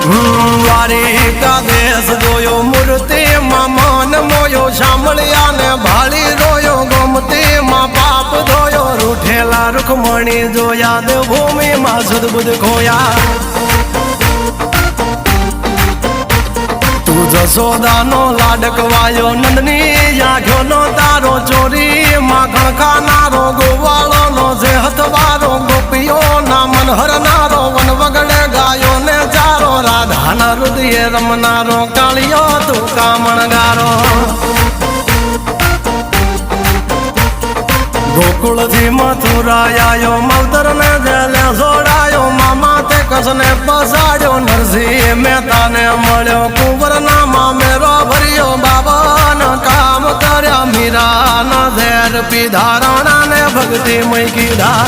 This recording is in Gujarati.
દ્વારિકા દેશ જોયો મૂર્તિમાં મન મોયો સાંભળ્યા ને ભાળી રોયો ગમતીમાં પાપ ધોયો રૂઠેલા રૂખમણી જોયા દેવભૂમિમાં સદબુદ્ધ ખોયા તું જશોદાનો લાડકવાયો નંદની આંખોનો તારો ચોરી માખણ ખાનારો ગોવાળોનો જે હથવારો ગોપીઓના મન હરનારો વન વગડે ગાયો ને ચારો રાધાના હૃદયે રમનારો કાળિયો તું કામણગારો ગોકુળથી મથુરાયો માવતર ને જેલે જોડાયો મામા તે કસને પસાડ્યો નરસિંહ મહેતાને મળ્યો કુંવરના મામેરો ભર્યો બાબાના કામ કર્યા મીરાના ઝેર પીધા રાણાને ભક્તિ મય કીધા